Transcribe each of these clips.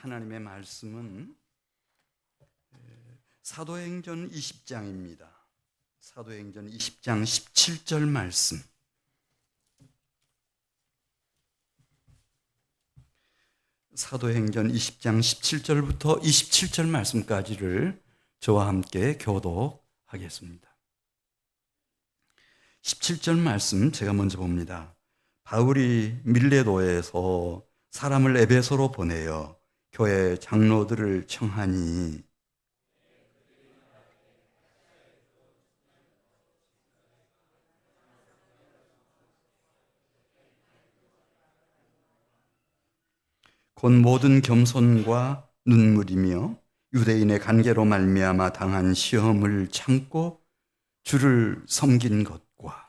하나님의 말씀은 사도행전 20장입니다. 사도행전 20장 17절 말씀. 사도행전 20장 17절부터 27절 말씀까지를 저와 함께 교독하겠습니다. 17절 말씀 제가 먼저 봅니다. 바울이 밀레도에서 사람을 에베소로 보내어 교회 장로들을 청하니 곧 모든 겸손과 눈물이며 유대인의 관계로 말미암아 당한 시험을 참고 주를 섬긴 것과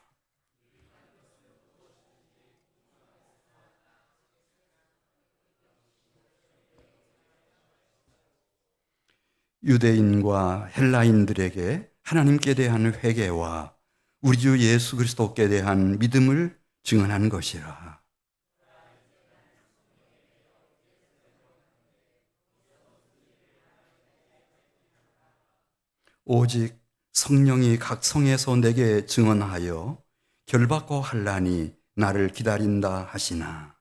유대인과 헬라인들에게 하나님께 대한 회개와 우리 주 예수 그리스도께 대한 믿음을 증언한 것이라. 오직 성령이 각 성에서 내게 증언하여 결박과 환난이 나를 기다린다 하시나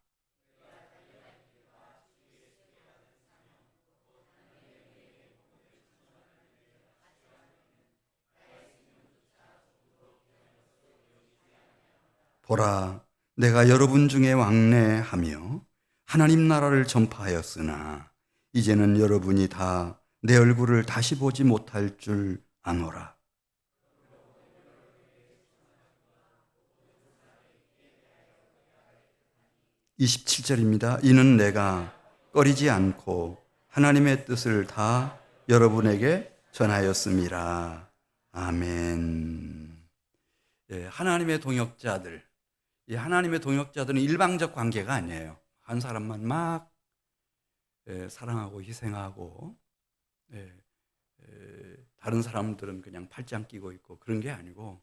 보라, 내가 여러분 중에 왕래하며 하나님 나라를 전파하였으나 이제는 여러분이 다 내 얼굴을 다시 보지 못할 줄 아노라. 27절입니다. 이는 내가 꺼리지 않고 하나님의 뜻을 다 여러분에게 전하였습니다. 아멘. 하나님의 동역자들, 이 하나님의 동역자들은 일방적 관계가 아니에요. 한 사람만 막 사랑하고 희생하고 다른 사람들은 그냥 팔짱 끼고 있고 그런 게 아니고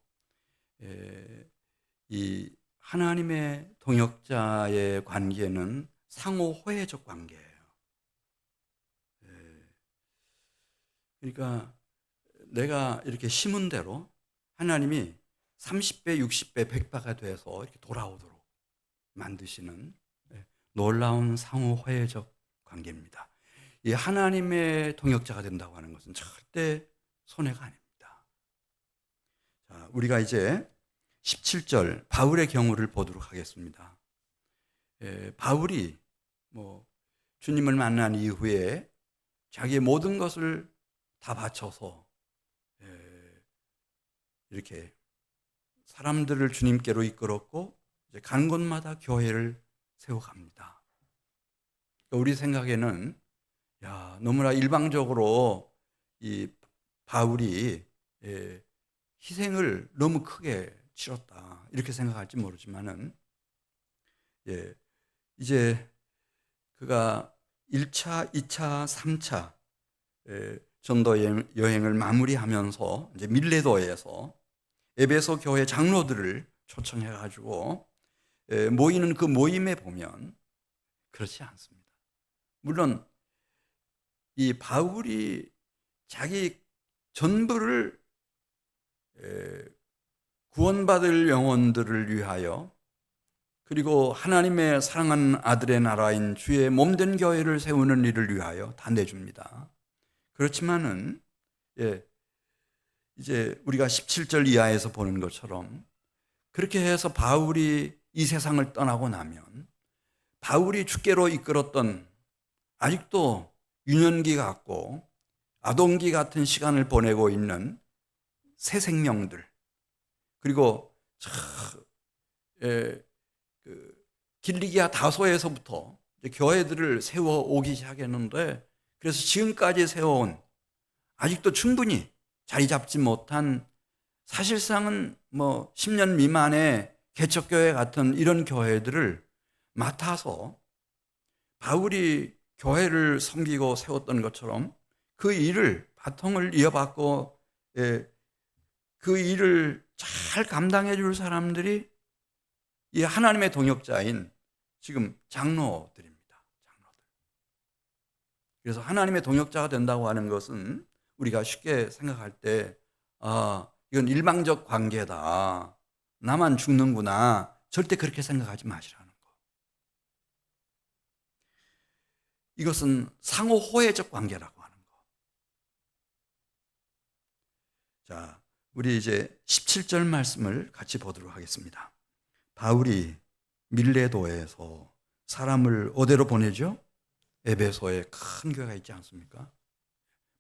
이 하나님의 동역자의 관계는 상호 호혜적 관계예요. 그러니까 내가 이렇게 심은 대로 하나님이 30배, 60배, 100배가 돼서 이렇게 돌아오도록 만드시는 놀라운 상호 호혜적 관계입니다. 이 하나님의 동역자가 된다고 하는 것은 절대 손해가 아닙니다. 자, 우리가 이제 17절 바울의 경우를 보도록 하겠습니다. 바울이 주님을 만난 이후에 자기의 모든 것을 다 바쳐서 이렇게 사람들을 주님께로 이끌었고 이제 가는 곳마다 교회를 세워갑니다. 우리 생각에는 너무나 일방적으로 이 바울이 희생을 너무 크게 치렀다 이렇게 생각할지 모르지만은 이제 그가 1차, 2차, 3차 전도 여행을 마무리하면서 이제 밀레도에서 에베소 교회 장로들을 초청해 가지고 모이는 그 모임에 보면 그렇지 않습니다. 물론 이 바울이 자기 전부를 구원받을 영혼들을 위하여 그리고 하나님의 사랑하는 아들의 나라인 주의 몸된 교회를 세우는 일을 위하여 다 내줍니다. 그렇지만은 이제 우리가 17절 이하에서 보는 것처럼 그렇게 해서 바울이 이 세상을 떠나고 나면 바울이 주께로 이끌었던 아직도 유년기 같고 아동기 같은 시간을 보내고 있는 새 생명들 그리고 길리기아 다소에서부터 교회들을 세워오기 시작했는데 그래서 지금까지 세워온 아직도 충분히 자리 잡지 못한 사실상은 10년 미만의 개척교회 같은 이런 교회들을 맡아서 바울이 교회를 섬기고 세웠던 것처럼 그 일을 바통을 이어받고 그 일을 잘 감당해 줄 사람들이 이 하나님의 동역자인 지금 장로들입니다. 장로들. 그래서 하나님의 동역자가 된다고 하는 것은 우리가 쉽게 생각할 때, 이건 일방적 관계다. 나만 죽는구나. 절대 그렇게 생각하지 마시라는 거. 이것은 상호 호혜적 관계라고 하는 거. 자, 우리 이제 17절 말씀을 같이 보도록 하겠습니다. 바울이 밀레도에서 사람을 어디로 보내죠? 에베소에 큰 교회가 있지 않습니까?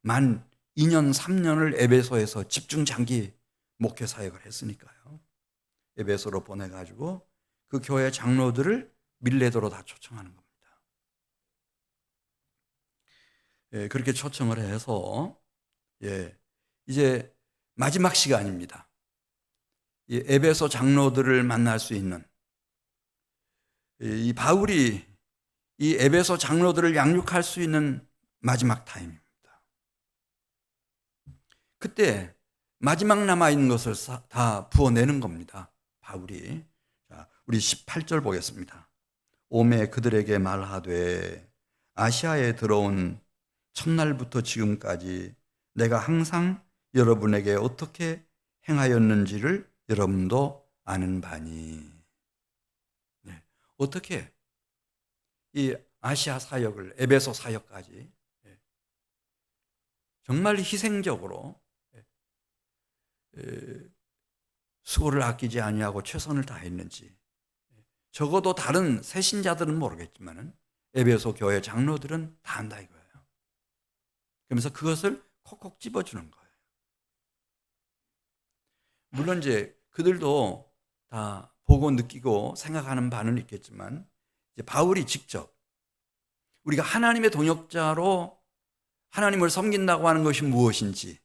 만 2년, 3년을 에베소에서 집중 장기 목회 사역을 했으니까요. 에베소로 보내가지고 그 교회 장로들을 밀레도로 다 초청하는 겁니다. 예, 그렇게 초청을 해서 이제 마지막 시간입니다. 이 에베소 장로들을 만날 수 있는, 이 바울이 이 에베소 장로들을 양육할 수 있는 마지막 타임입니다. 그때 마지막 남아있는 것을 다 부어내는 겁니다. 바울이. 자, 우리 18절 보겠습니다. 오매 그들에게 말하되 아시아에 들어온 첫날부터 지금까지 내가 항상 여러분에게 어떻게 행하였는지를 여러분도 아는 바니. 네. 어떻게 이 아시아 사역을, 에베소 사역까지 정말 희생적으로 수고를 아끼지 아니하고 최선을 다했는지, 적어도 다른 새신자들은 모르겠지만 에베소 교회 장로들은 다 안다 이거예요. 그러면서 그것을 콕콕 집어주는 거예요. 물론 이제 그들도 다 보고 느끼고 생각하는 바는 있겠지만, 이제 바울이 직접 우리가 하나님의 동역자로 하나님을 섬긴다고 하는 것이 무엇인지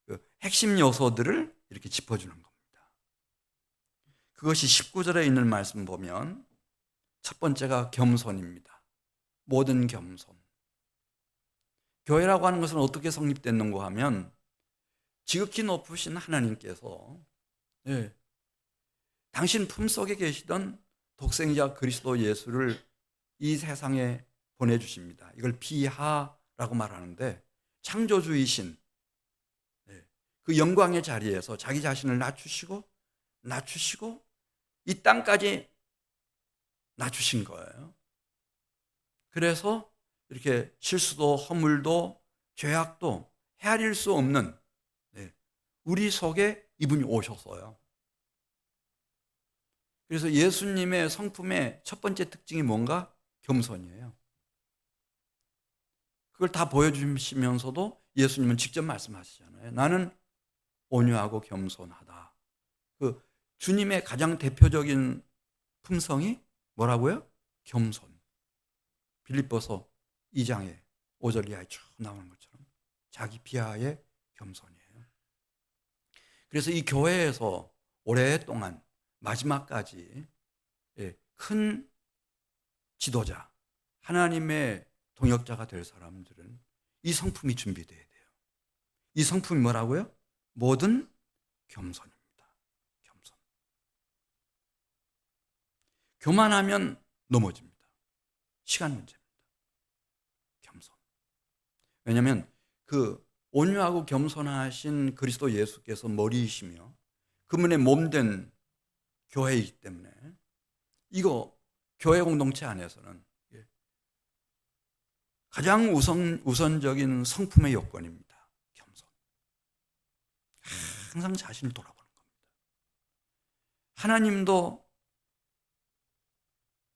그 핵심 요소들을 이렇게 짚어주는 겁니다. 그것이 19절에 있는 말씀 보면 첫 번째가 겸손입니다. 모든 겸손. 교회라고 하는 것은 어떻게 성립됐는가 하면 지극히 높으신 하나님께서 당신 품속에 계시던 독생자 그리스도 예수를 이 세상에 보내주십니다. 이걸 비하라고 말하는데, 창조주이신 그 영광의 자리에서 자기 자신을 낮추시고 이 땅까지 낮추신 거예요. 그래서 이렇게 실수도 허물도 죄악도 헤아릴 수 없는 우리 속에 이분이 오셨어요. 그래서 예수님의 성품의 첫 번째 특징이 뭔가? 겸손이에요. 그걸 다 보여주시면서도 예수님은 직접 말씀하시잖아요. 나는 온유하고 겸손하다. 그 주님의 가장 대표적인 품성이 뭐라고요? 겸손. 빌립보서 2장에 5절 이하에 쭉 나오는 것처럼 자기 비하의 겸손이에요. 그래서 이 교회에서 오랫동안 마지막까지 큰 지도자, 하나님의 동역자가 될 사람들은 이 성품이 준비되어야 돼요. 이 성품이 뭐라고요? 모든 겸손입니다. 겸손. 교만하면 넘어집니다. 시간 문제입니다. 겸손. 왜냐하면 그 온유하고 겸손하신 그리스도 예수께서 머리이시며 그분의 몸된 교회이기 때문에 이거 교회 공동체 안에서는 가장 우선적인 성품의 요건입니다. 겸손. 항상 자신을 돌아보는 겁니다. 하나님도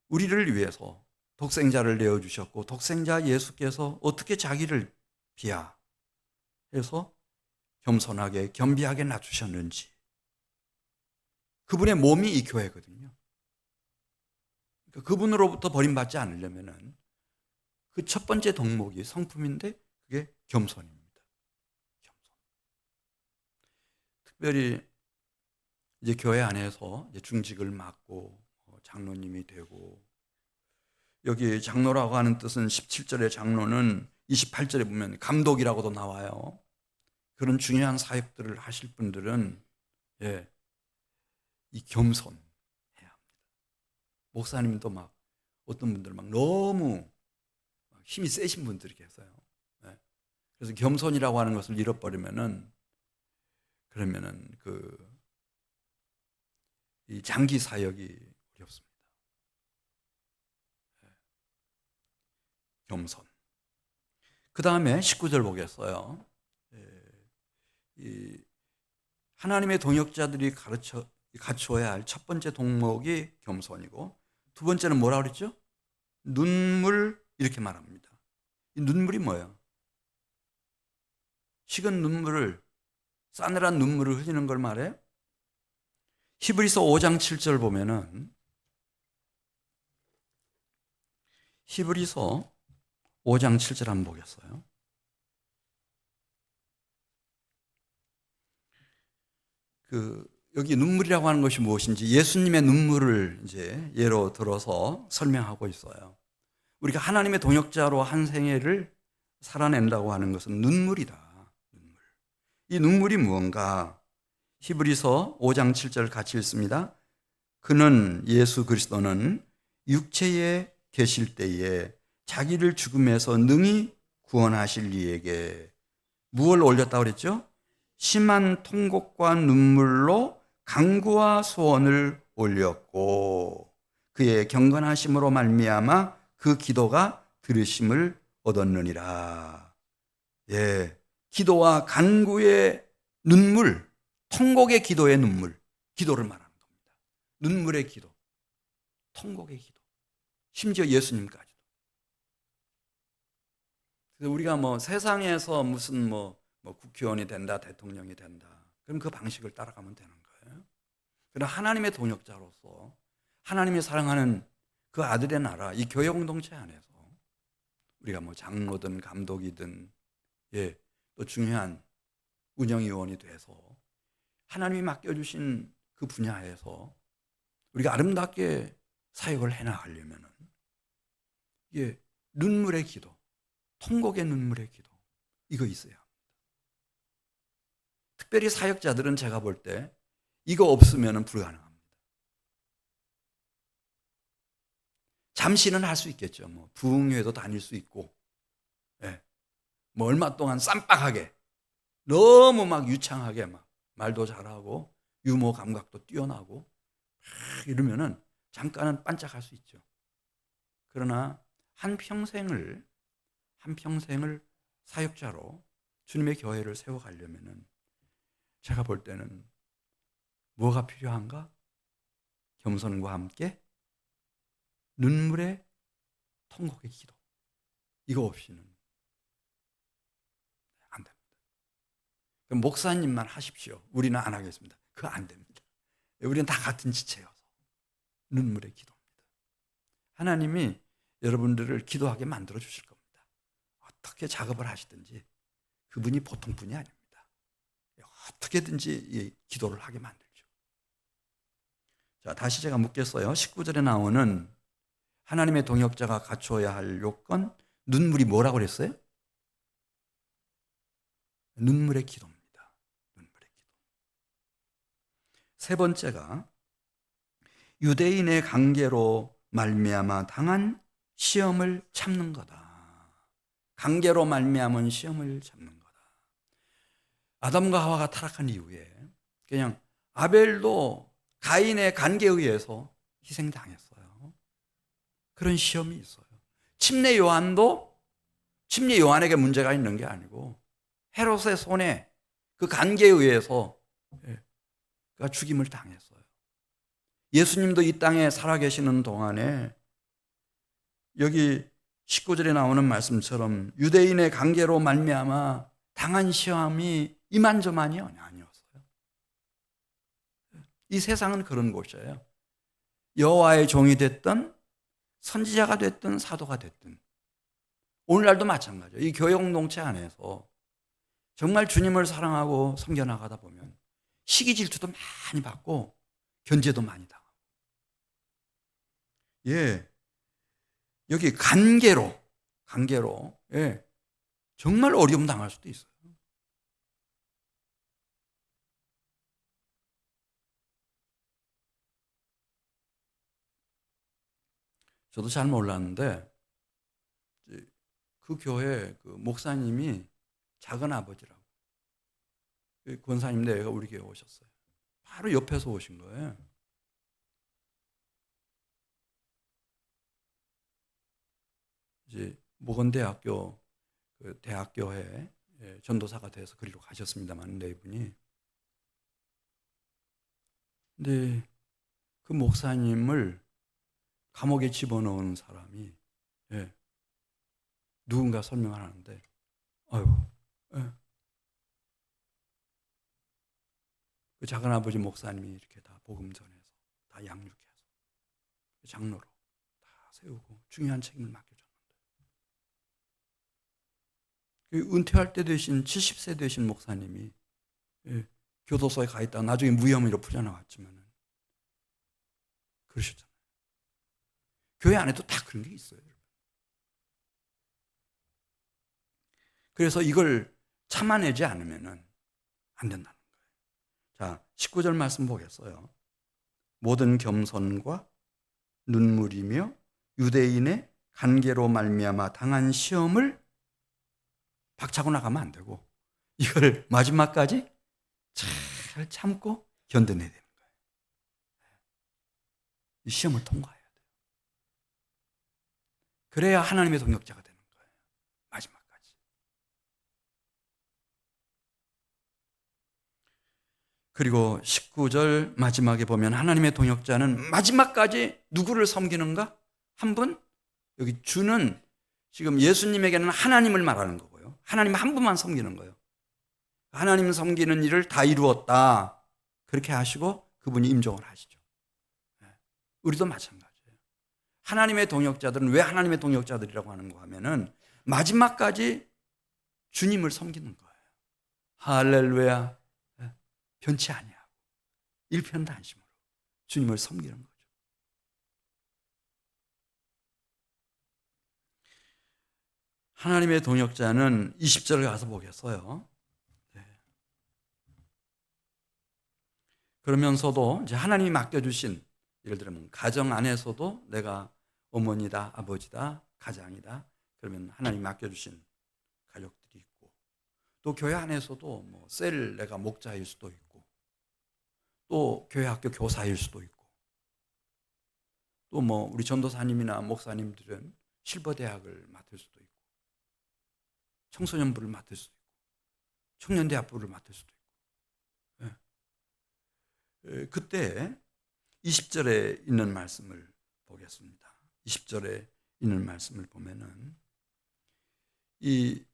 우리를 위해서 독생자를 내어주셨고 독생자 예수께서 어떻게 자기를 비하해서 겸손하게 겸비하게 낮추셨는지, 그분의 몸이 이 교회거든요. 그러니까 그분으로부터 버림받지 않으려면은 그 첫 번째 덕목이 성품인데 그게 겸손입니다. 겸손. 특별히 이제 교회 안에서 이제 중직을 맡고 장로님이 되고, 여기 장로라고 하는 뜻은 17절의 장로는 28절에 보면 감독이라고도 나와요. 그런 중요한 사역들을 하실 분들은 이 겸손해야 합니다. 목사님도 막 어떤 분들 막 너무 힘이 세신 분들이 계세요. 예. 그래서 겸손이라고 하는 것을 잃어버리면은 그러면은 이 장기 사역이 어렵습니다. 예. 겸손. 그 다음에 19절 보겠어요. 예. 이 하나님의 동역자들이 갖추어야 할 첫 번째 동목이 겸손이고, 두 번째는 뭐라 그랬죠? 눈물, 이렇게 말합니다. 이 눈물이 뭐예요? 식은 눈물을, 싸늘한 눈물을 흘리는 걸 말해요. 히브리서 5장 7절 보면은, 히브리서 5장 7절 한번 보겠어요. 여기 눈물이라고 하는 것이 무엇인지 예수님의 눈물을 이제 예로 들어서 설명하고 있어요. 우리가 하나님의 동역자로 한 생애를 살아낸다고 하는 것은 눈물이다. 눈물. 이 눈물이 무언가? 히브리서 5장 7절 같이 읽습니다. 그는 예수 그리스도는 육체에 계실 때에 자기를 죽음에서 능히 구원하실 이에게 무엇을 올렸다고 그랬죠? 심한 통곡과 눈물로 간구와 소원을 올렸고 그의 경건하심으로 말미암아 그 기도가 들으심을 얻었느니라. 예, 기도와 간구의 눈물, 통곡의 기도의 눈물, 기도를 말하는 겁니다. 눈물의 기도, 통곡의 기도, 심지어 예수님까지도. 그래서 우리가 세상에서 무슨 국회의원이 된다, 대통령이 된다, 그럼 그 방식을 따라가면 되는 거예요. 그러나 하나님의 동역자로서 하나님이 사랑하는 그 아들의 나라, 이 교회 공동체 안에서 우리가 장로든 감독이든 또 중요한 운영위원이 돼서 하나님이 맡겨주신 그 분야에서 우리가 아름답게 사역을 해나가려면 이게 눈물의 기도, 통곡의 눈물의 기도, 이거 있어야 합니다. 특별히 사역자들은 제가 볼 때 이거 없으면 불가능합니다. 잠시는 할 수 있겠죠. 부흥회도 다닐 수 있고, 얼마 동안 쌈박하게, 너무 유창하게 말도 잘하고, 유머 감각도 뛰어나고, 이러면은 잠깐은 반짝할 수 있죠. 그러나 한평생을 사역자로 주님의 교회를 세워가려면은 제가 볼 때는 뭐가 필요한가? 겸손과 함께 눈물의 통곡의 기도. 이거 없이는 안 됩니다. 그럼 목사님만 하십시오. 우리는 안 하겠습니다. 그거 안 됩니다. 우리는 다 같은 지체여서 눈물의 기도입니다. 하나님이 여러분들을 기도하게 만들어 주실 겁니다. 어떻게 작업을 하시든지 그분이 보통 분이 아닙니다. 어떻게든지 이 기도를 하게 만들죠. 자, 다시 제가 묻겠어요. 19절에 나오는 하나님의 동역자가 갖추어야 할 요건, 눈물이 뭐라고 그랬어요? 눈물의 기도입니다. 눈물의 기도. 세 번째가 유대인의 관계로 말미암아 당한 시험을 참는 거다. 관계로 말미암은 시험을 참는 거다. 아담과 하와가 타락한 이후에 그냥 아벨도 가인의 관계에 의해서 희생당했어요. 그런 시험이 있어요. 침례 요한에게 문제가 있는 게 아니고 헤롯의 손에 그 관계에 의해서 그가 죽임을 당했어요. 예수님도 이 땅에 살아계시는 동안에 여기 19절에 나오는 말씀처럼 유대인의 관계로 말미암아 당한 시험이 이만저만이 아니었어요. 이 세상은 그런 곳이에요. 여호와의 종이 됐든 선지자가 됐든 사도가 됐든 오늘날도 마찬가지예요. 이 교회 공동체 안에서 정말 주님을 사랑하고 섬겨나가다 보면 시기 질투도 많이 받고 견제도 많이 당하고, 여기 관계로 정말 어려움 당할 수도 있어요. 저도 잘 몰랐는데 그 교회 그 목사님이 작은 아버지라고. 그 권사님 내가 우리 교회 오셨어요. 바로 옆에서 오신 거예요. 이제 모건대학교 그 대학교에 전도사가 돼서 그리로 가셨습니다만 네 분이. 근데 그 목사님을 감옥에 집어넣은 사람이 누군가 설명을 하는데, 아유, 그 작은아버지 목사님이 이렇게 다 복음 전해서 다 양육해서 장로로 다 세우고 중요한 책임을 맡겨줬는데, 그 은퇴할 때 되신 70세 되신 목사님이 교도소에 가 있다가 나중에 무혐의로 풀려나왔지만 그러셨잖아요. 교회 안에도 다 그런 게 있어요. 그래서 이걸 참아내지 않으면 안 된다는 거예요. 자, 19절 말씀 보겠어요. 모든 겸손과 눈물이며 유대인의 관계로 말미암아 당한 시험을 박차고 나가면 안 되고 이걸 마지막까지 잘 참고 견뎌내야 되는 거예요. 이 시험을 통과해야 돼요. 그래야 하나님의 동역자가 되는 거예요. 마지막까지. 그리고 19절 마지막에 보면 하나님의 동역자는 마지막까지 누구를 섬기는가? 한 분? 여기 주는 지금 예수님에게는 하나님을 말하는 거고요. 하나님 한 분만 섬기는 거예요. 하나님 섬기는 일을 다 이루었다. 그렇게 하시고 그분이 임종을 하시죠. 우리도 마찬가지예요. 하나님의 동역자들은 왜 하나님의 동역자들이라고 하는가 하면은 마지막까지 주님을 섬기는 거예요. 할렐루야. 변치 아니하고 일편단심으로 주님을 섬기는 거죠. 하나님의 동역자는 20절을 가서 보겠어요. 그러면서도 이제 하나님이 맡겨주신, 예를 들면 가정 안에서도 내가 어머니다, 아버지다, 가장이다. 그러면 하나님이 맡겨주신 가족들이 있고, 또 교회 안에서도 뭐 셀 내가 목자일 수도 있고, 또 교회 학교 교사일 수도 있고, 또 뭐 우리 전도사님이나 목사님들은 실버대학을 맡을 수도 있고, 청소년부를 맡을 수도 있고, 청년대학부를 맡을 수도 있고. 그때 20절에 있는 말씀을 보겠습니다. 20절에 있는 말씀을 보면은 이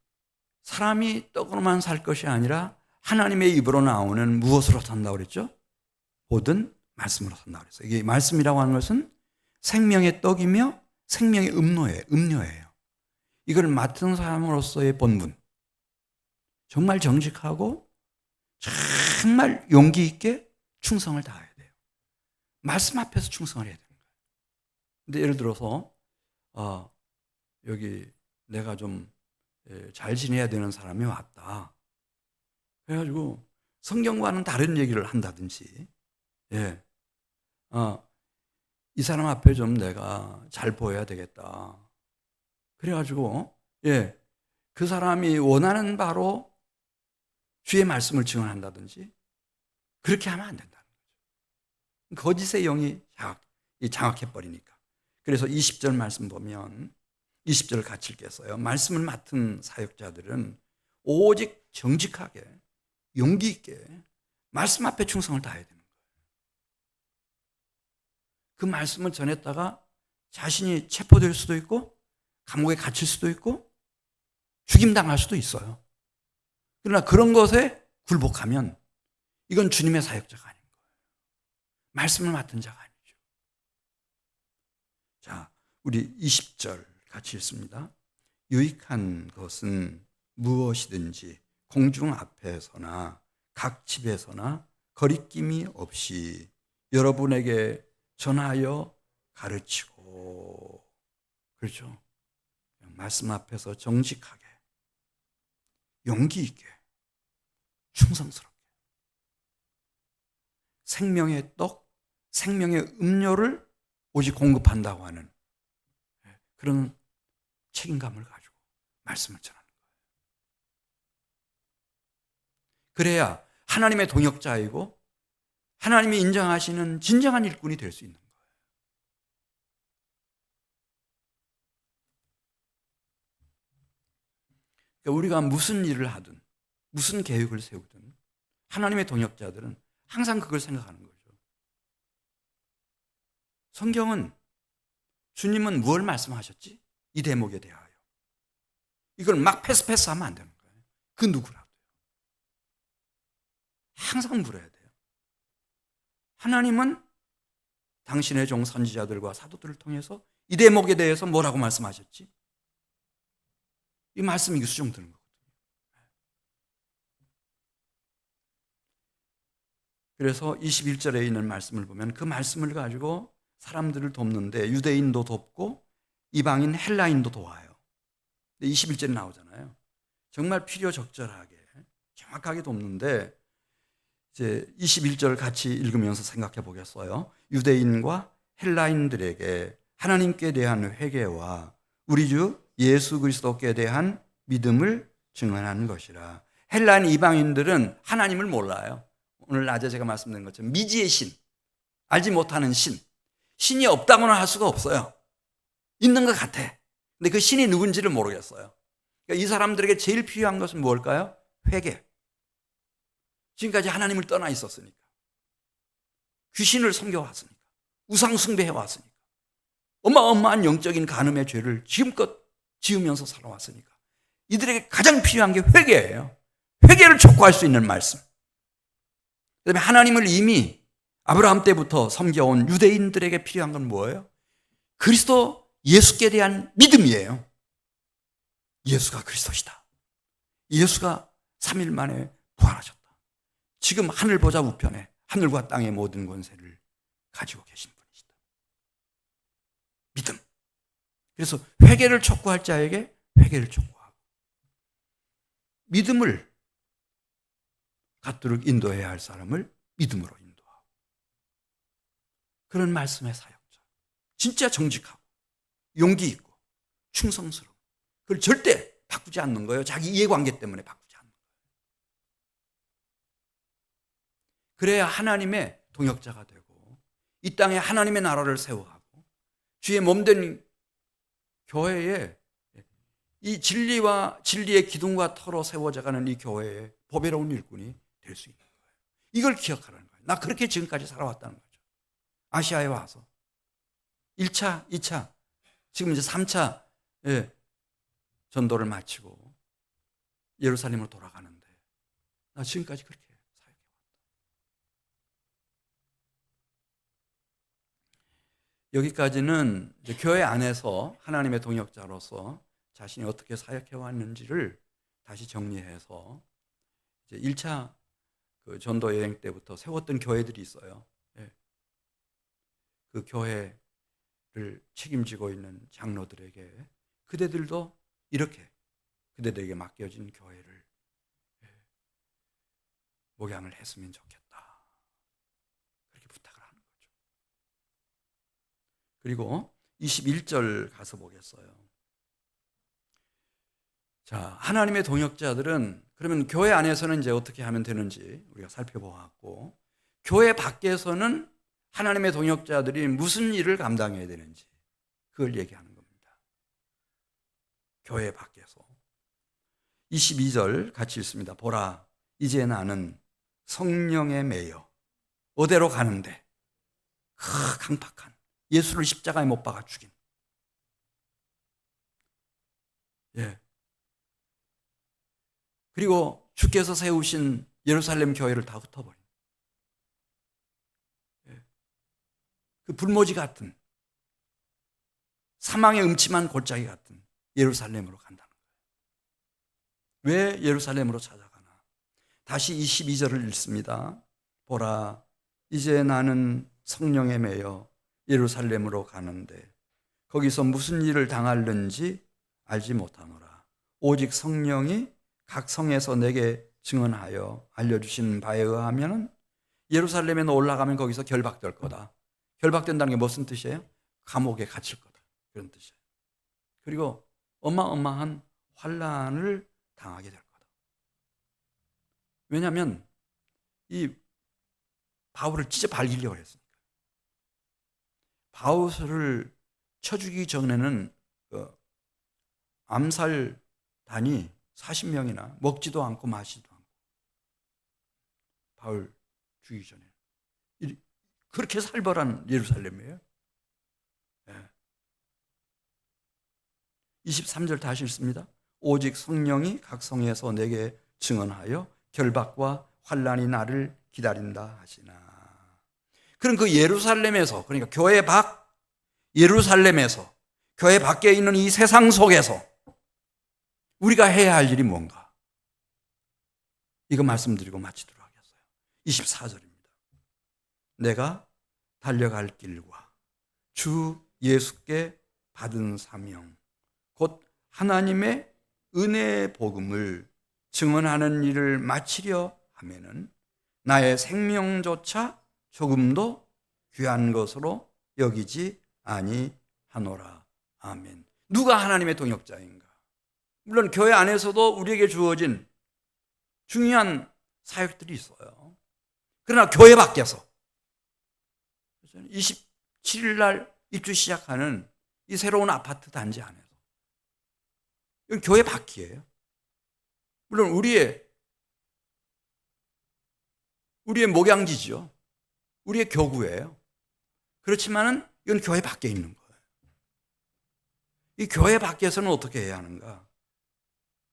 사람이 떡으로만 살 것이 아니라 하나님의 입으로 나오는 무엇으로 산다고 그랬죠? 모든 말씀으로 산다고 그랬어요. 이게 말씀이라고 하는 것은 생명의 떡이며 생명의 음료예요. 이걸 맡은 사람으로서의 본분, 정말 정직하고 정말 용기 있게 충성을 다해야 돼요. 말씀 앞에서 충성을 해야 되는 거예요. 근데 예를 들어서 여기 내가 좀 잘 지내야 되는 사람이 왔다. 그래가지고 성경과는 다른 얘기를 한다든지, 이 사람 앞에 좀 내가 잘 보여야 되겠다. 그래가지고 그 사람이 원하는 바로 주의 말씀을 증언한다든지 그렇게 하면 안 된다는 거죠. 거짓의 영이 장악해버리니까. 그래서 20절 말씀 보면 20절 같이 읽겠어요. 말씀을 맡은 사역자들은 오직 정직하게 용기 있게 말씀 앞에 충성을 다해야 되는 거예요. 그 말씀을 전했다가 자신이 체포될 수도 있고 감옥에 갇힐 수도 있고 죽임당할 수도 있어요. 그러나 그런 것에 굴복하면 이건 주님의 사역자가 아닌 거예요. 말씀을 맡은 자가 아니죠. 자, 우리 20절 같이 읽습니다. 유익한 것은 무엇이든지 공중 앞에서나 각 집에서나 거리낌이 없이 여러분에게 전하여 가르치고, 그렇죠? 말씀 앞에서 정직하게 용기 있게 충성스럽게 생명의 떡, 생명의 음료를 오직 공급한다고 하는 그런 책임감을 가지고 말씀을 전하는 거예요. 그래야 하나님의 동역자이고 하나님이 인정하시는 진정한 일꾼이 될 수 있는 거예요. 그러니까 우리가 무슨 일을 하든 무슨 계획을 세우든 하나님의 동역자들은 항상 그걸 생각하는 거죠. 성경은 주님은 무엇을 말씀하셨지? 이 대목에 대하여. 이걸 막 패스하면 안 되는 거예요. 그 누구라도요. 항상 물어야 돼요. 하나님은 당신의 종 선지자들과 사도들을 통해서 이 대목에 대해서 뭐라고 말씀하셨지? 이 말씀이 수정되는 거거든요. 그래서 21절에 있는 말씀을 보면 그 말씀을 가지고 사람들을 돕는데 유대인도 돕고 이방인 헬라인도 도와요. 21절에 나오잖아요. 정말 필요적절하게 정확하게 돕는데 이제 21절 같이 읽으면서 생각해 보겠어요. 유대인과 헬라인들에게 하나님께 대한 회개와 우리 주 예수 그리스도께 대한 믿음을 증언하는 것이라. 헬라인 이방인들은 하나님을 몰라요. 오늘 낮에 제가 말씀드린 것처럼 미지의 신, 알지 못하는 신, 신이 없다고는 할 수가 없어요. 있는 것 같아. 근데 그 신이 누군지를 모르겠어요. 그러니까 이 사람들에게 제일 필요한 것은 뭘까요? 회개. 지금까지 하나님을 떠나 있었으니까. 귀신을 섬겨왔으니까. 우상 숭배해왔으니까. 어마어마한 영적인 간음의 죄를 지금껏 지으면서 살아왔으니까. 이들에게 가장 필요한 게 회개예요. 회개를 촉구할 수 있는 말씀. 그다음에 하나님을 이미 아브라함 때부터 섬겨온 유대인들에게 필요한 건 뭐예요? 그리스도 예수께 대한 믿음이에요. 예수가 그리스도시다. 예수가 3일 만에 부활하셨다. 지금 하늘 보좌 우편에 하늘과 땅의 모든 권세를 가지고 계신 분이시다. 믿음. 그래서 회개를 촉구할 자에게 회개를 촉구하고 믿음을 갖도록 인도해야 할 사람을 믿음으로 인도하고 그런 말씀의 사역자. 진짜 정직하고 용기 있고 충성스러워. 그걸 절대 바꾸지 않는 거예요. 자기 이해관계 때문에 바꾸지 않는 거예요. 그래야 하나님의 동역자가 되고 이 땅에 하나님의 나라를 세워가고 주의 몸된 교회에 이 진리와 진리의 기둥과 터로 세워져가는 이 교회에 보배로운 일꾼이 될 수 있는 거예요. 이걸 기억하라는 거예요. 나 그렇게 지금까지 살아왔다는 거죠. 아시아에 와서 1차, 2차, 지금 이제 3차 전도를 마치고 예루살렘으로 돌아가는데 나 지금까지 그렇게 사역해왔다. 여기까지는 이제 교회 안에서 하나님의 동역자로서 자신이 어떻게 사역해왔는지를 다시 정리해서 이제 1차 그 전도 여행 때부터 세웠던 교회들이 있어요. 그 교회를 책임지고 있는 장로들에게 그대들도 이렇게 그대들에게 맡겨진 교회를 목양을 했으면 좋겠다. 그렇게 부탁을 하는 거죠. 그리고 21절 가서 보겠어요. 자, 하나님의 동역자들은 그러면 교회 안에서는 이제 어떻게 하면 되는지 우리가 살펴보았고, 교회 밖에서는 하나님의 동역자들이 무슨 일을 감당해야 되는지 그걸 얘기하는 겁니다. 교회 밖에서 22절 같이 읽습니다. 보라, 이제 나는 성령에 매여 어디로 가는데 강팍한 예수를 십자가에 못 박아 죽인 그리고 주께서 세우신 예루살렘 교회를 다 흩어버린 그 불모지 같은 사망의 음침한 골짜기 같은 예루살렘으로 간다는 거예요. 왜 예루살렘으로 찾아가나? 다시 22절을 읽습니다. 보라, 이제 나는 성령에 매여 예루살렘으로 가는데 거기서 무슨 일을 당할는지 알지 못하노라. 오직 성령이 각 성에서 내게 증언하여 알려주신 바에 의하면 예루살렘에 올라가면 거기서 결박될 거다. 결박된다는 게 무슨 뜻이에요? 감옥에 갇힐 거다. 그런 뜻이에요. 그리고 어마어마한 환난을 당하게 될 거다. 왜냐하면 이 바울을 진짜 발기려고 했으니까. 바울을 쳐 죽이기 전에는 암살단이 40명이나 먹지도 않고 마시지도 않고, 바울 죽이기 전에 그렇게 살벌한 예루살렘이에요. 23절 다시 읽습니다. 오직 성령이 각 성에서 내게 증언하여 결박과 환난이 나를 기다린다 하시나. 그럼 그 예루살렘에서, 그러니까 교회 밖 예루살렘에서, 교회 밖에 있는 이 세상 속에서 우리가 해야 할 일이 뭔가? 이거 말씀드리고 마치도록 하겠어요. 24절입니다. 내가 달려갈 길과 주 예수께 받은 사명, 곧 하나님의 은혜의 복음을 증언하는 일을 마치려 하면은 나의 생명조차 조금도 귀한 것으로 여기지 아니하노라. 아멘. 누가 하나님의 동역자인가? 물론 교회 안에서도 우리에게 주어진 중요한 사역들이 있어요. 그러나 교회 밖에서 27일 날 입주 시작하는 이 새로운 아파트 단지 안에서, 이건 교회 밖이에요. 물론 우리의 목양지죠. 우리의 교구예요. 그렇지만은 이건 교회 밖에 있는 거예요. 이 교회 밖에서는 어떻게 해야 하는가?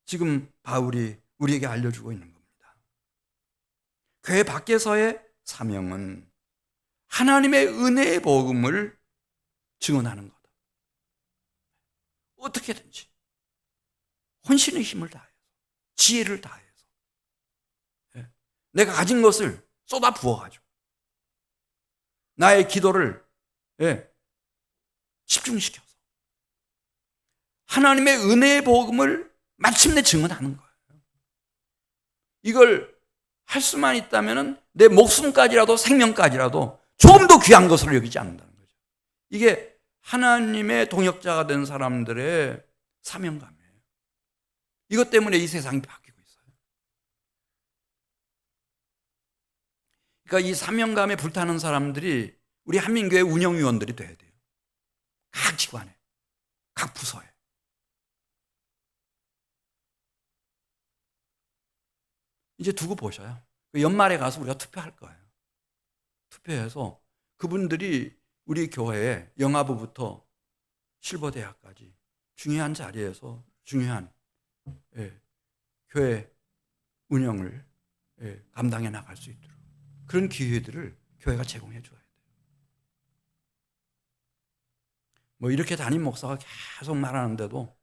지금 바울이 우리에게 알려주고 있는 겁니다. 교회 밖에서의 사명은 하나님의 은혜의 복음을 증언하는 거다. 어떻게든지 혼신의 힘을 다해서, 지혜를 다해서, 내가 가진 것을 쏟아 부어가지고 나의 기도를 집중시켜서 하나님의 은혜의 복음을 마침내 증언하는 거예요. 이걸 할 수만 있다면 내 목숨까지라도, 생명까지라도 조금 더 귀한 것으로 여기지 않는다는 거죠. 이게 하나님의 동역자가 된 사람들의 사명감이에요. 이것 때문에 이 세상이 바뀌고 있어요. 그러니까 이 사명감에 불타는 사람들이 우리 한민교회 운영위원들이 돼야 돼요. 각 기관에, 각 부서에. 이제 두고 보셔요. 연말에 가서 우리가 투표할 거예요. 투표해서 그분들이 우리 교회의 영아부부터 실버대학까지 중요한 자리에서 중요한 교회 운영을 감당해 나갈 수 있도록 그런 기회들을 교회가 제공해 줘야 돼요. 뭐 이렇게 담임 목사가 계속 말하는데도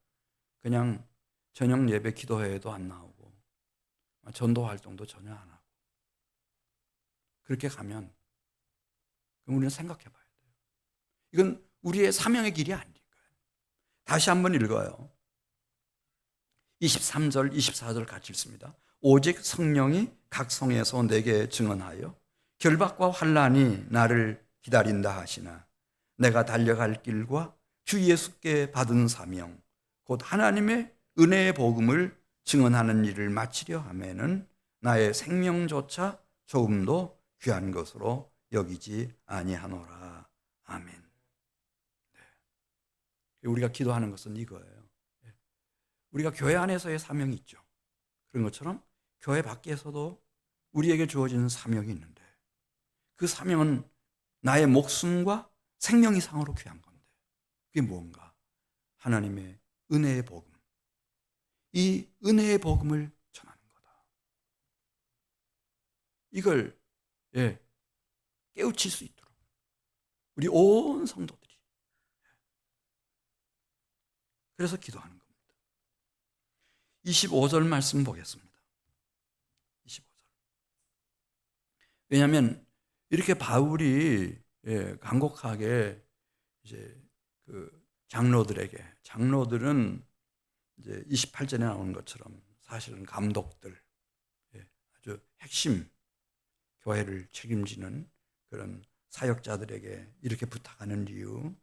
그냥 저녁 예배 기도회에도 안 나오고 전도 활동도 전혀 안 하고 그렇게 가면 그럼 우리는 생각해 봐야 돼요. 이건 우리의 사명의 길이 아니니까요. 다시 한번 읽어요. 23절, 24절 같이 읽습니다. 오직 성령이 각 성에서 내게 증언하여 결박과 환난이 나를 기다린다 하시나 내가 달려갈 길과 주 예수께 받은 사명 곧 하나님의 은혜의 복음을 증언하는 일을 마치려 하면은 나의 생명조차 조금도 귀한 것으로 여기지 아니하노라. 아멘. 우리가 기도하는 것은 이거예요. 우리가 교회 안에서의 사명이 있죠. 그런 것처럼 교회 밖에서도 우리에게 주어지는 사명이 있는데 그 사명은 나의 목숨과 생명 이상으로 귀한 건데 그게 뭔가? 하나님의 은혜의 복음. 이 은혜의 복음을 전하는 거다. 이걸 깨우칠 수 있도록 우리 온 성도들이 그래서 기도하는 겁니다. 25절 말씀 보겠습니다. 25절. 왜냐하면 이렇게 바울이 간곡하게 이제 그 장로들은 이제 28절에 나오는 것처럼 사실은 감독들, 아주 핵심 교회를 책임지는 그런 사역자들에게 이렇게 부탁하는 이유,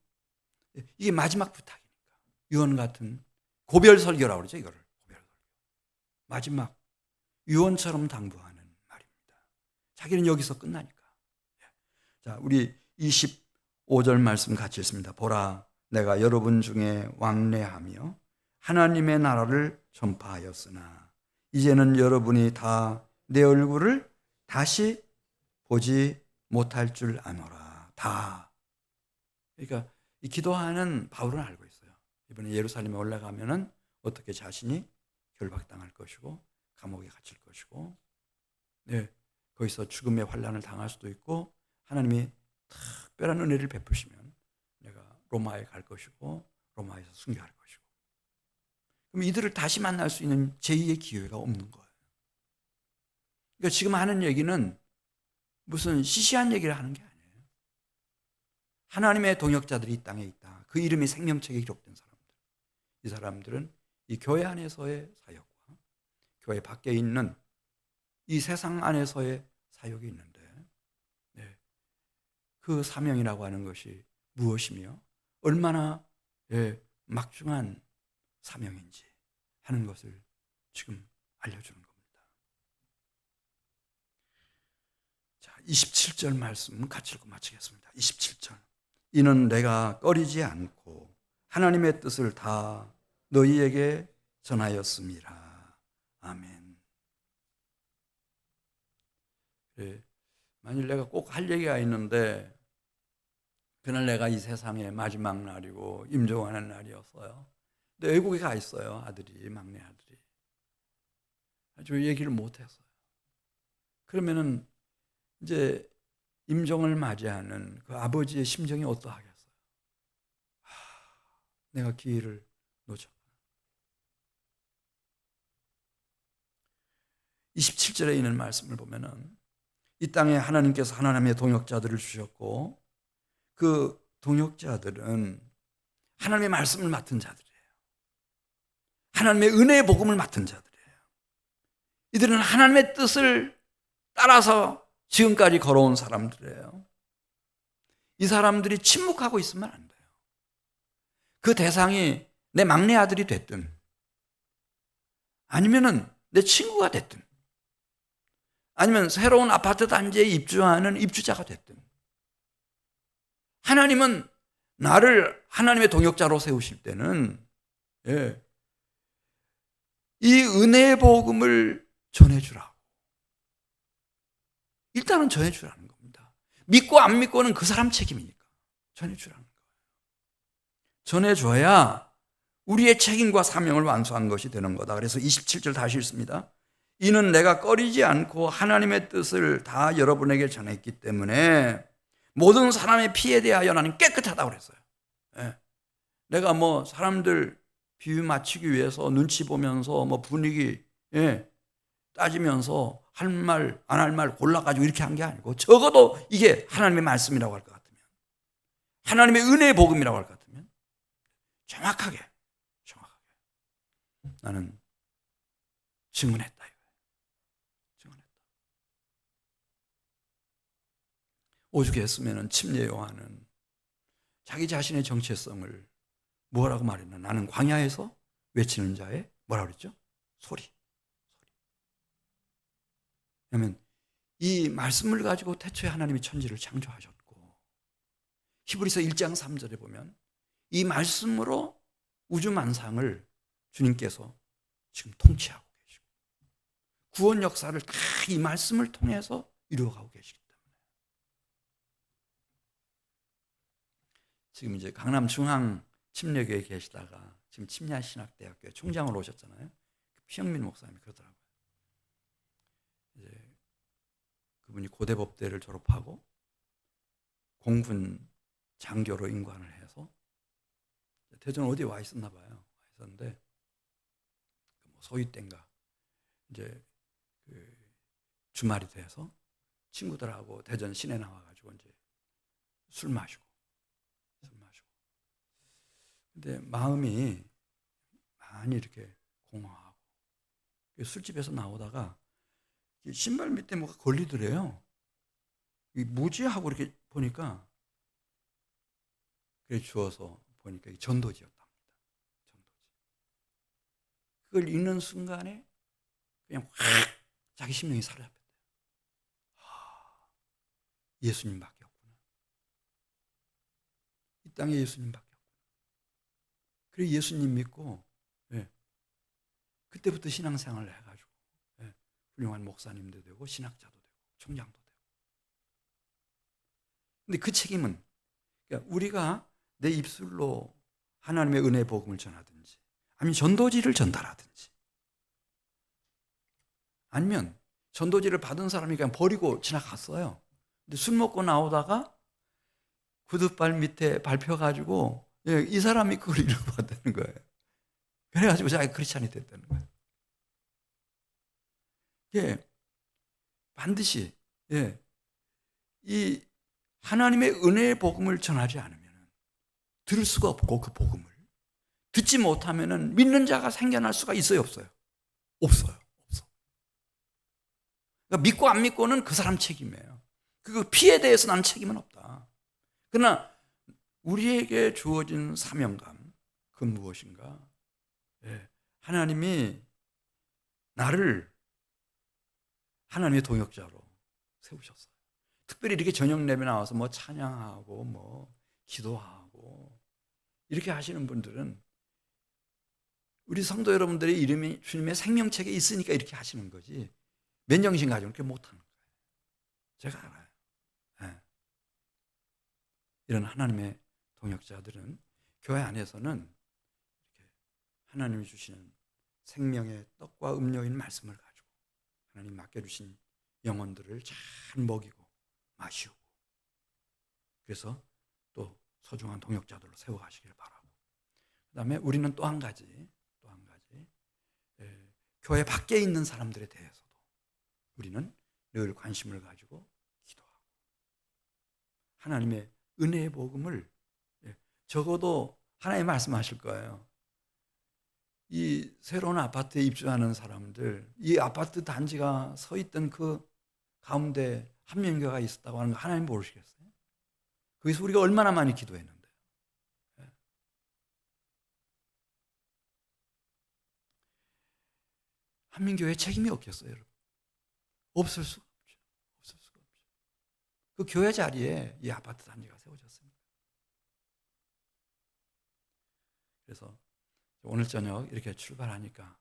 이게 마지막 부탁이니까 유언 같은 고별 설교라고 그러죠. 이거를 마지막 유언처럼 당부하는 말입니다. 자기는 여기서 끝나니까. 자, 우리 25절 말씀 같이 읽습니다. 보라, 내가 여러분 중에 왕래하며 하나님의 나라를 전파하였으나 이제는 여러분이 다 내 얼굴을 다시 보지 못할 줄 아노라. 다. 그러니까 이 기도하는 바울은 알고 있어요. 이번에 예루살렘에 올라가면은 어떻게 자신이 결박당할 것이고 감옥에 갇힐 것이고, 네, 거기서 죽음의 환난을 당할 수도 있고, 하나님이 특별한 은혜를 베푸시면 내가 로마에 갈 것이고 로마에서 순교할 것이고, 그럼 이들을 다시 만날 수 있는 제2의 기회가 없는 거예요. 그러니까 지금 하는 얘기는 무슨 시시한 얘기를 하는 게 아니에요. 하나님의 동역자들이 이 땅에 있다. 그 이름이 생명책에 기록된 사람들. 이 사람들은 이 교회 안에서의 사역과 교회 밖에 있는 이 세상 안에서의 사역이 있는데, 네, 그 사명이라고 하는 것이 무엇이며 얼마나 막중한 사명인지 하는 것을 지금 알려주는 겁니다. 자, 27절 말씀 같이 읽고 마치겠습니다. 27절. 이는 내가 꺼리지 않고 하나님의 뜻을 다 너희에게 전하였습니다. 아멘. 네, 만일 내가 꼭 할 얘기가 있는데 그날 내가 이 세상의 마지막 날이고 임종하는 날이었어요. 근데 외국에 가 있어요. 아들이, 막내 아들이. 아주 얘기를 못했어요. 그러면은 이제 임종을 맞이하는 그 아버지의 심정이 어떠하겠어요? 내가 기회를 놓쳤구나. 27절에 있는 말씀을 보면은 이 땅에 하나님께서 하나님의 동역자들을 주셨고 그 동역자들은 하나님의 말씀을 맡은 자들이에요. 하나님의 은혜의 복음을 맡은 자들이에요. 이들은 하나님의 뜻을 따라서 지금까지 걸어온 사람들이에요. 이 사람들이 침묵하고 있으면 안 돼요. 그 대상이 내 막내 아들이 됐든 아니면은 내 친구가 됐든 아니면 새로운 아파트 단지에 입주하는 입주자가 됐든 하나님은 나를 하나님의 동역자로 세우실 때는 이 은혜의 복음을 전해주라고. 일단은 전해주라는 겁니다. 믿고 안 믿고는 그 사람 책임이니까 전해주라는 거예요. 전해줘야 우리의 책임과 사명을 완수한 것이 되는 거다. 그래서 27절 다시 읽습니다. 이는 내가 꺼리지 않고 하나님의 뜻을 다 여러분에게 전했기 때문에 모든 사람의 피에 대하여 나는 깨끗하다고 그랬어요. 내가 뭐 사람들 비유 맞추기 위해서 눈치 보면서 뭐 분위기 따지면서 할 말, 안 할 말 골라가지고 이렇게 한 게 아니고 적어도 이게 하나님의 말씀이라고 할 것 같으면 하나님의 은혜의 복음이라고 할 것 같으면 정확하게 나는 증언했다. 증언했다. 오죽했으면 침례 요한은 자기 자신의 정체성을 뭐라고 말했나? 나는 광야에서 외치는 자의 뭐라고 그랬죠? 소리. 왜냐하면 이 말씀을 가지고 태초에 하나님이 천지를 창조하셨고 히브리서 1장 3절에 보면 이 말씀으로 우주 만상을 주님께서 지금 통치하고 계시고 구원 역사를 다 이 말씀을 통해서 이루어가고 계시기 때문에 지금 이제 강남 중앙 침례교회에 계시다가 지금 침례신학대학교에 총장으로 오셨잖아요. 피영민 목사님이 그러더라고요. 이제 그분이 고대법대를 졸업하고 공군 장교로 임관을 해서 대전 어디에 와 있었나 봐요. 와 있었는데 소위 땐가 이제 그 주말이 돼서 친구들하고 대전 시내 나와가지고 이제 술 마시고 근데 마음이 많이 이렇게 공허하고 술집에서 나오다가 신발 밑에 뭐가 걸리더래요. 이 뭐지 하고 이렇게 보니까 그래 주워서 보니까 전도지였답니다. 전도지. 그걸 읽는 순간에 그냥 확 자기 심령이 사로잡혔대요. 예수님밖에 없구나. 이 땅에 예수님밖에 없구나. 그래서 예수님 믿고 그때부터 신앙생활을 해가지고 훌륭한 목사님도 되고 신학자도 되고 총장도 되고. 근데 그 책임은 그러니까 우리가 내 입술로 하나님의 은혜의 복음을 전하든지 아니면 전도지를 전달하든지 아니면 전도지를 받은 사람이 그냥 버리고 지나갔어요. 근데 술 먹고 나오다가 구두발 밑에 밟혀가지고 이 사람이 그걸 잃어버렸다는 거예요. 그래가지고 자기가 크리스찬이 됐다는 거예요. 반드시 이 하나님의 은혜의 복음을 전하지 않으면 들을 수가 없고 그 복음을 듣지 못하면 믿는 자가 생겨날 수가 있어요, 없어요? 없어요. 그러니까 믿고 안 믿고는 그 사람 책임이에요. 그 피해에 대해서 나는 책임은 없다. 그러나 우리에게 주어진 사명감, 그건 무엇인가? 하나님이 나를 하나님의 동역자로 세우셨어요. 특별히 이렇게 저녁 예배 나와서 뭐 찬양하고 뭐 기도하고 이렇게 하시는 분들은 우리 성도 여러분들의 이름이 주님의 생명책에 있으니까 이렇게 하시는 거지 맨정신 가지고 그렇게 못하는 거예요. 제가 알아요. 이런 하나님의 동역자들은 교회 안에서는 이렇게 하나님이 주시는 생명의 떡과 음료인 말씀을 가지고 하나님 맡겨주신 영혼들을 잘 먹이고 마시고 그래서 또 소중한 동역자들로 세워가시길 바라고, 그 다음에 우리는 또 한 가지 교회 밖에 있는 사람들에 대해서도 우리는 늘 관심을 가지고 기도하고 하나님의 은혜의 복음을 적어도 하나님 말씀하실 거예요. 이 새로운 아파트에 입주하는 사람들, 이 아파트 단지가 서 있던 그 가운데 한명교가 있었다고 하는 거 하나님 모르시겠어요? 거기서 우리가 얼마나 많이 기도했는데요. 한민교회에 책임이 없겠어요, 여러분? 없을 수가 없죠. 그 교회 자리에 이 아파트 단지가 세워졌습니다. 그래서 오늘 저녁 이렇게 출발하니까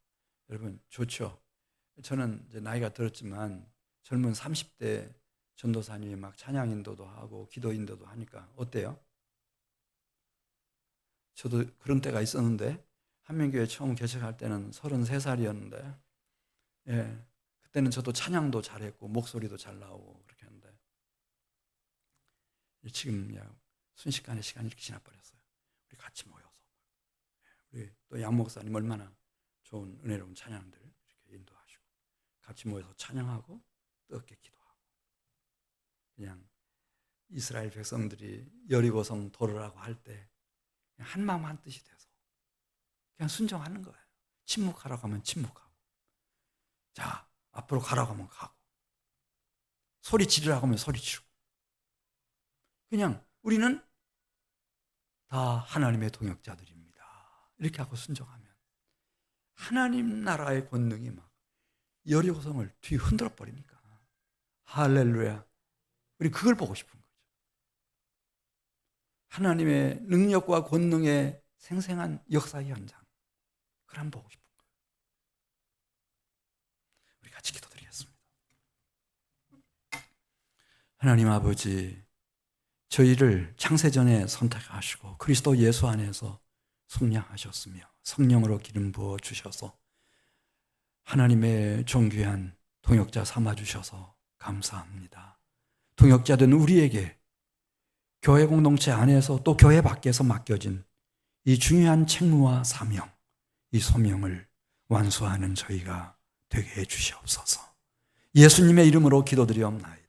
여러분 좋죠? 저는 이제 나이가 들었지만 젊은 30대 전도사님이 막 찬양 인도도 하고 기도 인도도 하니까 어때요? 저도 그런 때가 있었는데 한민교회 처음 개척할 때는 33살이었는데 그때는 저도 찬양도 잘했고 목소리도 잘 나오고 그렇게 했는데 지금 순식간에 시간이 이렇게 지나버렸어요. 우리 같이 모여서 우리 또 양 목사님 얼마나 좋은 은혜로운 찬양들 이렇게 인도하시고 같이 모여서 찬양하고 뜨겁게 기도하고 그냥 이스라엘 백성들이 여리고성 돌으라고 할 때 한 마음 한 뜻이 돼서 그냥 순종하는 거예요. 침묵하라고 하면 침묵하고 자 앞으로 가라고 하면 가고 소리 지르라고 하면 소리 지르고 그냥 우리는 다 하나님의 동역자들입니다. 이렇게 하고 순종하면 하나님 나라의 권능이 막 여리고성을 뒤 흔들어 버리니까 할렐루야. 우리 그걸 보고 싶은 거죠. 하나님의 능력과 권능의 생생한 역사 현장 그걸 한번 보고 싶은 거예요. 우리 같이 기도드리겠습니다. 하나님 아버지, 저희를 창세전에 선택하시고 그리스도 예수 안에서 속량하셨으며 성령으로 기름 부어 주셔서 하나님의 존귀한 동역자 삼아주셔서 감사합니다. 동역자된 우리에게 교회 공동체 안에서 또 교회 밖에서 맡겨진 이 중요한 책무와 사명, 이 소명을 완수하는 저희가 되게 해 주시옵소서. 예수님의 이름으로 기도드리옵나이다.